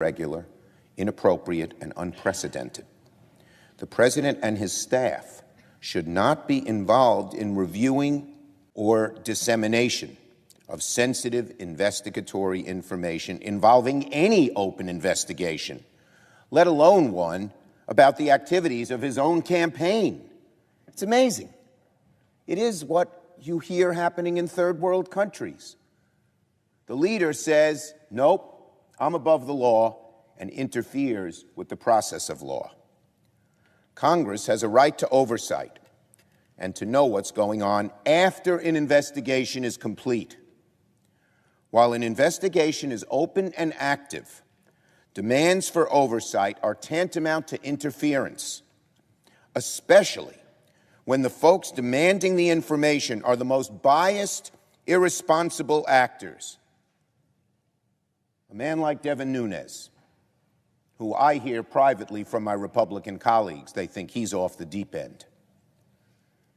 irregular, inappropriate, and unprecedented. The President and his staff should not be involved in reviewing or dissemination of sensitive investigatory information involving any open investigation, let alone one about the activities of his own campaign. It's amazing. It is what you hear happening in third world countries. The leader says, nope, I'm above the law, and interferes with the process of law. Congress has a right to oversight and to know what's going on after an investigation is complete. While an investigation is open and active, demands for oversight are tantamount to interference, especially when the folks demanding the information are the most biased, irresponsible actors. A man like Devin Nunes, who I hear privately from my Republican colleagues, they think he's off the deep end.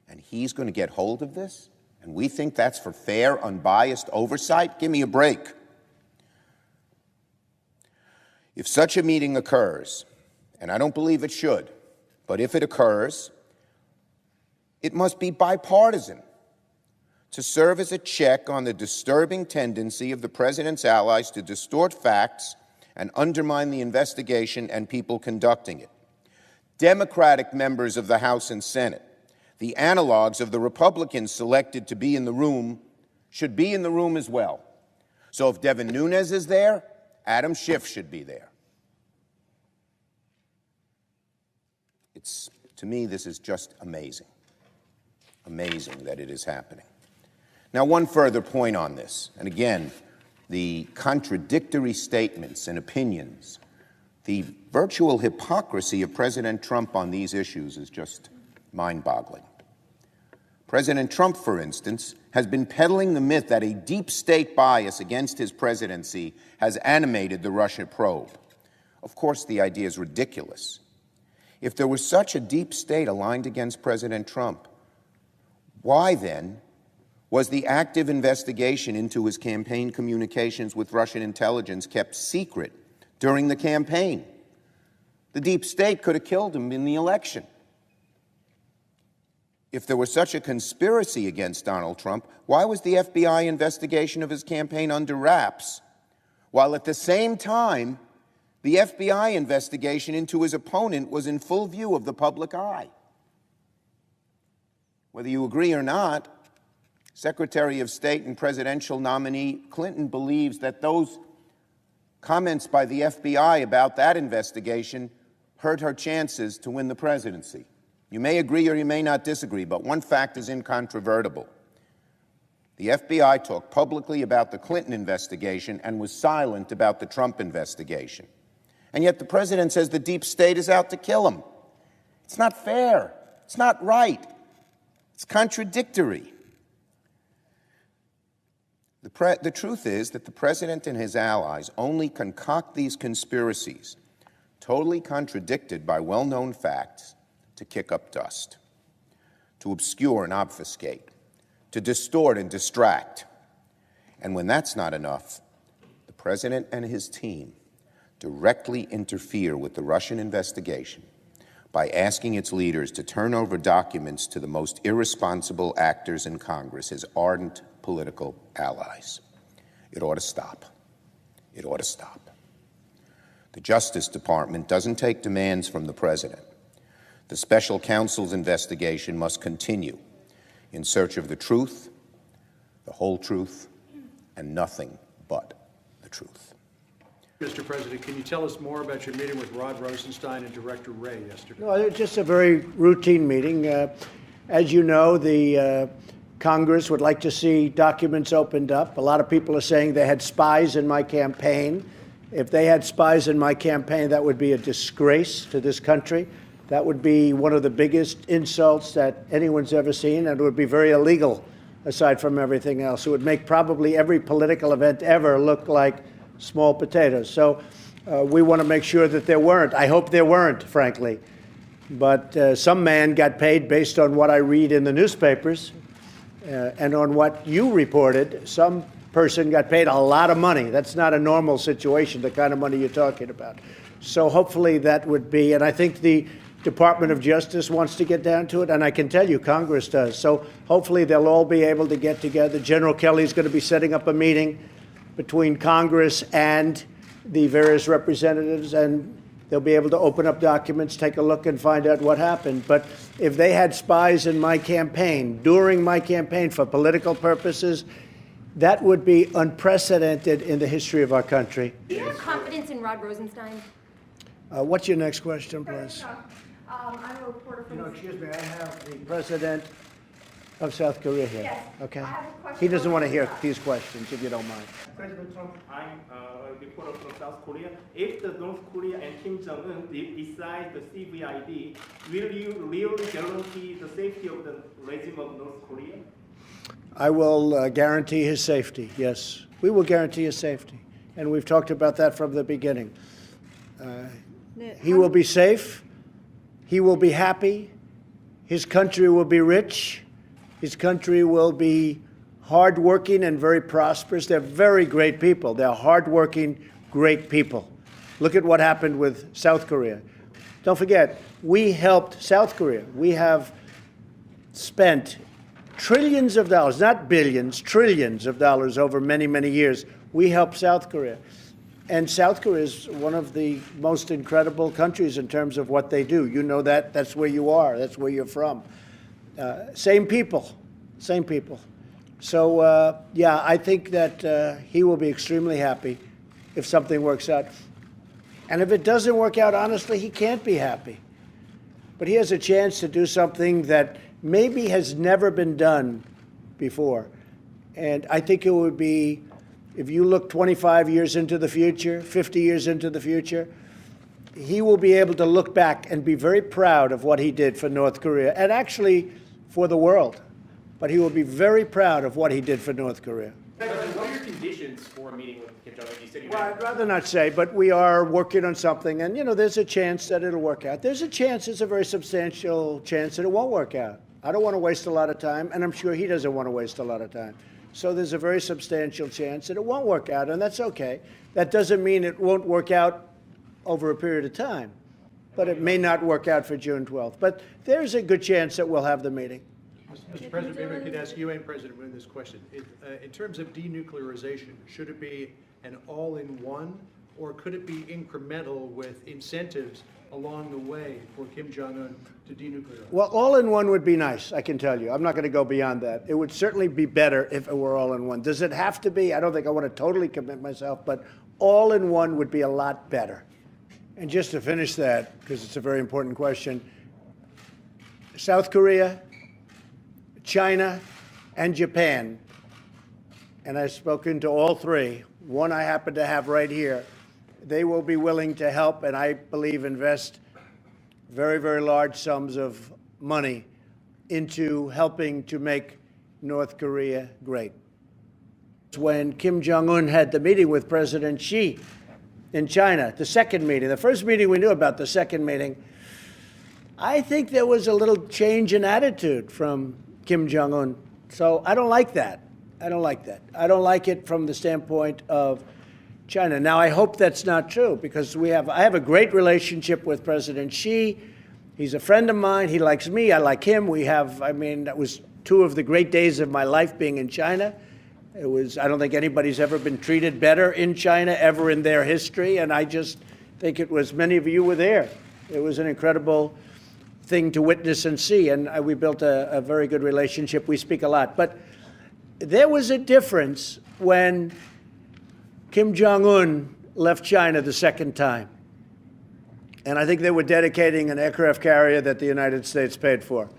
And he's going to get hold of this? And we think that's for fair, unbiased oversight? Give me a break. If such a meeting occurs, and I don't believe it should, but if it occurs, it must be bipartisan to serve as a check on the disturbing tendency of the President's allies to distort facts and undermine the investigation and people conducting it. Democratic members of the House and Senate, the analogs of the Republicans selected to be in the room, should be in the room as well. So if Devin Nunes is there, Adam Schiff should be there. To me, this is just amazing. Amazing that it is happening. Now, one further point on this, and again, the contradictory statements and opinions, the virtual hypocrisy of President Trump on these issues is just mind-boggling. President Trump, for instance, has been peddling the myth that a deep state bias against his presidency has animated the Russia probe. Of course, the idea is ridiculous. If there was such a deep state aligned against President Trump, why then was the active investigation into his campaign communications with Russian intelligence kept secret during the campaign? The deep state could have killed him in the election. If there was such a conspiracy against Donald Trump, why was the FBI investigation of his campaign under wraps, while at the same time, the FBI investigation into his opponent was in full view of the public eye? Whether you agree or not, Secretary of State and presidential nominee Clinton believes that those comments by the FBI about that investigation hurt her chances to win the presidency. You may agree or you may not disagree, but one fact is incontrovertible. The FBI talked publicly about the Clinton investigation and was silent about the Trump investigation. And yet the president says the deep state is out to kill him. It's not fair. It's not right. It's contradictory. The truth is that the president and his allies only concoct these conspiracies, totally contradicted by well-known facts, to kick up dust, to obscure and obfuscate, to distort and distract. And when that's not enough, the president and his team directly interfere with the Russian investigation by asking its leaders to turn over documents to the most irresponsible actors in Congress, his ardent political allies. It ought to stop. It ought to stop. The Justice Department doesn't take demands from the president. The special counsel's investigation must continue in search of the truth, the whole truth, and nothing but the truth. Mr. President, can you tell us more about your meeting with Rod Rosenstein and Director Wray yesterday? No, just a very routine meeting. As you know, the Congress would like to see documents opened up. A lot of people are saying they had spies in my campaign. If they had spies in my campaign, that would be a disgrace to this country. That would be one of the biggest insults that anyone's ever seen, and it would be very illegal, aside from everything else. It would make probably every political event ever look like small potatoes. So we want to make sure that there weren't. I hope there weren't, frankly. But some man got paid based on what I read in the newspapers and on what you reported. Some person got paid a lot of money. That's not a normal situation, the kind of money you're talking about. So hopefully that would be, and I think the Department of Justice wants to get down to it, and I can tell you Congress does. So hopefully they'll all be able to get together. General Kelly's going to be setting up a meeting between Congress and the various representatives, and they'll be able to open up documents, take a look, and find out what happened. But if they had spies in my campaign, during my campaign for political purposes, that would be unprecedented in the history of our country. Do you have confidence in Rod Rosenstein? What's your next question, please? I'm a reporter from... Excuse me, I have the president of South Korea here. Yes. Okay. I have a question He doesn't want to hear for these questions, if you don't mind. President Trump, I'm a reporter from South Korea. If the North Korea and Kim Jong-un decide the CVID, will you really guarantee the safety of the regime of North Korea? I will guarantee his safety, yes. We will guarantee his safety. And we've talked about that from the beginning. He will be safe. He will be happy. His country will be rich. His country will be hardworking and very prosperous. They're very great people. They're hardworking, great people. Look at what happened with South Korea. Don't forget, we helped South Korea. We have spent trillions of dollars, not billions, trillions of dollars over many, many years. We helped South Korea. And South Korea is one of the most incredible countries in terms of what they do. You know that. That's where you are. That's where you're from. Same people. Same people. So, yeah, I think that he will be extremely happy if something works out. And if it doesn't work out, honestly, he can't be happy. But he has a chance to do something that maybe has never been done before. And I think it would be, if you look 25 years into the future, 50 years into the future, he will be able to look back and be very proud of what he did for North Korea, and actually for the world. But he will be very proud of what he did for North Korea. President, what are your conditions for a meeting with Kim Jong-un? You said you Well, I'd rather not say, but we are working on something, and, you know, there's a chance that it'll work out. There's a chance, it's a very substantial chance that it won't work out. I don't want to waste a lot of time, and I'm sure he doesn't want to waste a lot of time. So there's a very substantial chance that it won't work out, and that's okay. That doesn't mean it won't work out over a period of time, but it may not work out for June 12th. But there's a good chance that we'll have the meeting. Mr. President, maybe I could ask you and President Moon this question. In terms of denuclearization, should it be an all-in-one, or could it be incremental with incentives along the way for Kim Jong-un to denuclearize? Well, all-in-one would be nice, I can tell you. I'm not going to go beyond that. It would certainly be better if it were all-in-one. Does it have to be? I don't think I want to totally commit myself, but all-in-one would be a lot better. And just to finish that, because it's a very important question, South Korea, China, and Japan, and I've spoken to all three, one I happen to have right here, they will be willing to help, and I believe invest very, very large sums of money into helping to make North Korea great. When Kim Jong-un had the meeting with President Xi in China, the second meeting, the first meeting we knew about, the second meeting, I think there was a little change in attitude from Kim Jong-un. So I don't like that. I don't like that. I don't like it from the standpoint of China. Now, I hope that's not true, because I have a great relationship with President Xi. He's a friend of mine. He likes me. I like him. That was two of the great days of my life being in China. I don't think anybody's ever been treated better in China ever in their history, and I just think it was, many of you were there. It was an incredible thing to witness and see, and we built a very good relationship. We speak a lot. But there was a difference when Kim Jong-un left China the second time. And I think they were dedicating an aircraft carrier that the United States paid for,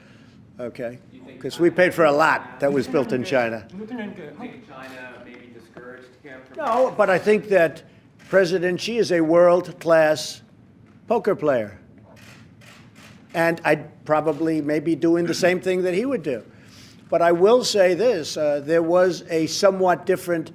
okay? Because we paid for a lot that was built in China. Do you think China maybe discouraged him from... No, but I think that President Xi is a world-class poker player. And I'd probably maybe doing the same thing that he would do. But I will say this, there was a somewhat different